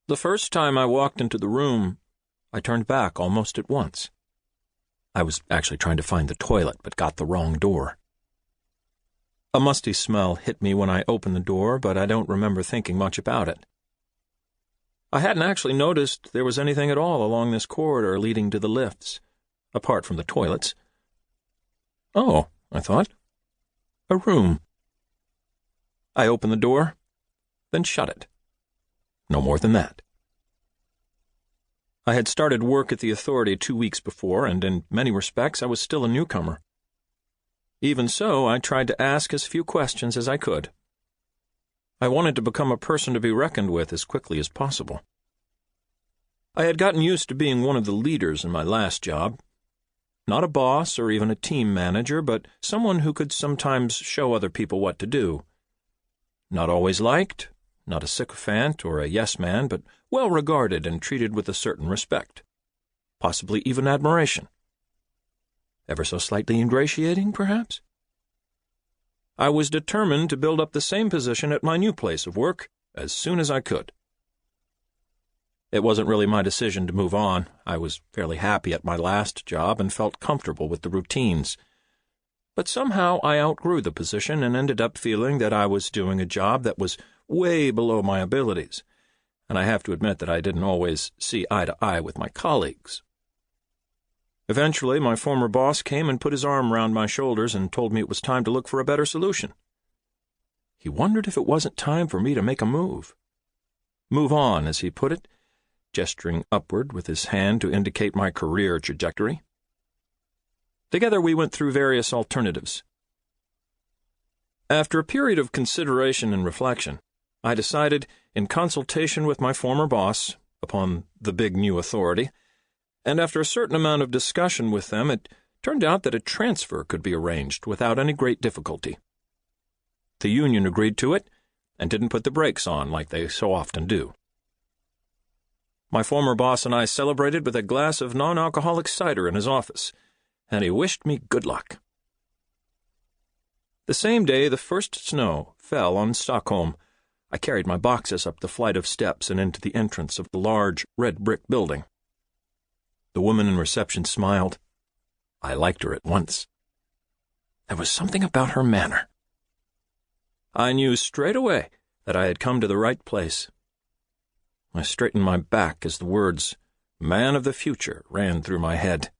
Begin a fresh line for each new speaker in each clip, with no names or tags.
The first time I walked into the room, I turned back almost at once. I was actually trying to find the toilet, but got the wrong door. A musty smell hit me when I opened the door, but I don't remember thinking much about it. I hadn't actually noticed there was anything at all along this corridor leading to the lifts, apart from the toilets. Oh, I thought. A room. I opened the door, then shut it. No more than that. I had started work at the authority 2 weeks before, and in many respects I was still a newcomer. Even so, I tried to ask as few questions as I could. I wanted to become a person to be reckoned with as quickly as possible. I had gotten used to being one of the leaders in my last job. Not a boss or even a team manager, but someone who could sometimes show other people what to do. Not always liked, not a sycophant or a yes-man, but well-regarded and treated with a certain respect, possibly even admiration. Ever so slightly ingratiating, perhaps? I was determined to build up the same position at my new place of work as soon as I could. It wasn't really my decision to move on. I was fairly happy at my last job and felt comfortable with the routines. But somehow I outgrew the position and ended up feeling that I was doing a job that was way below my abilities, and I have to admit that I didn't always see eye to eye with my colleagues. Eventually, my former boss came and put his arm round my shoulders and told me it was time to look for a better solution. He wondered if it wasn't time for me to make a move. Move on, as he put it, gesturing upward with his hand to indicate my career trajectory. Together we went through various alternatives. After a period of consideration and reflection, I decided, in consultation with my former boss, upon the big new authority, and after a certain amount of discussion with them, it turned out that a transfer could be arranged without any great difficulty. The union agreed to it, and didn't put the brakes on like they so often do. My former boss and I celebrated with a glass of non-alcoholic cider in his office, and he wished me good luck. The same day the first snow fell on Stockholm, I carried my boxes up the flight of steps and into the entrance of the large red brick building. The woman in reception smiled. I liked her at once. There was something about her manner. I knew straight away that I had come to the right place. I straightened my back as the words, "Man of the future," ran through my head.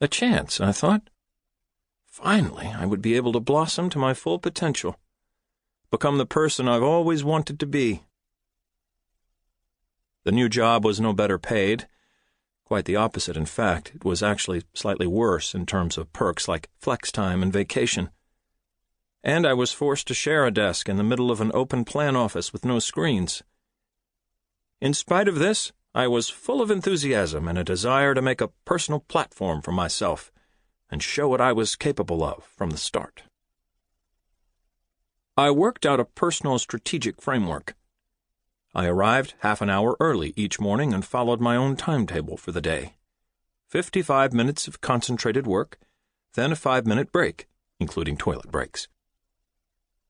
A chance, I thought. Finally, I would be able to blossom to my full potential, become the person I've always wanted to be. The new job was no better paid. Quite the opposite, in fact. It was actually slightly worse in terms of perks like flex time and vacation. And I was forced to share a desk in the middle of an open-plan office with no screens. In spite of this, I was full of enthusiasm and a desire to make a personal platform for myself and show what I was capable of from the start. I worked out a personal strategic framework. I arrived half an hour early each morning and followed my own timetable for the day. 55 minutes of concentrated work, then a 5-minute break, including toilet breaks.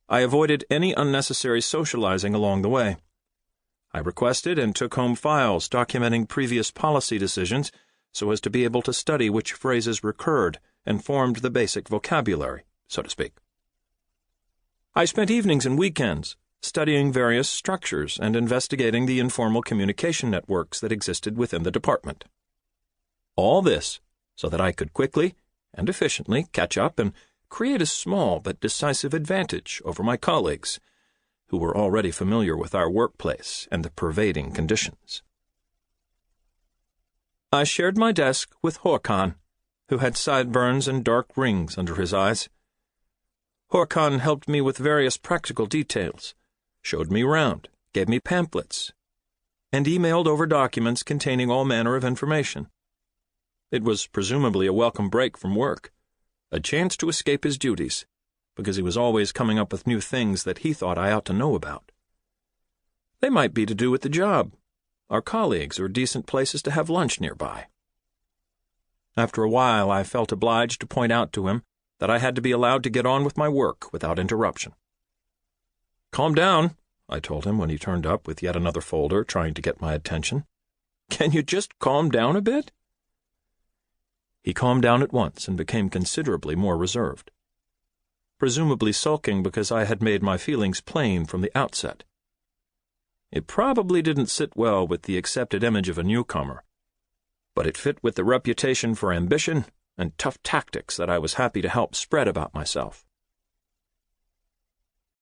I avoided any unnecessary socializing along the way. I requested and took home files documenting previous policy decisions so as to be able to study which phrases recurred and formed the basic vocabulary, so to speak. I spent evenings and weekends studying various structures and investigating the informal communication networks that existed within the department. All this so that I could quickly and efficiently catch up and create a small but decisive advantage over my colleagues, who were already familiar with our workplace and the pervading conditions. I shared my desk with Håkan, who had sideburns and dark rings under his eyes. Håkan helped me with various practical details, showed me around, gave me pamphlets, and emailed over documents containing all manner of information. It was presumably a welcome break from work, a chance to escape his duties, because he was always coming up with new things that he thought I ought to know about. They might be to do with the job, our colleagues, or decent places to have lunch nearby. After a while, I felt obliged to point out to him that I had to be allowed to get on with my work without interruption. "Calm down," I told him when he turned up with yet another folder trying to get my attention. "Can you just calm down a bit?" He calmed down at once and became considerably more reserved, presumably sulking because I had made my feelings plain from the outset. It probably didn't sit well with the accepted image of a newcomer, but it fit with the reputation for ambition and tough tactics that I was happy to help spread about myself.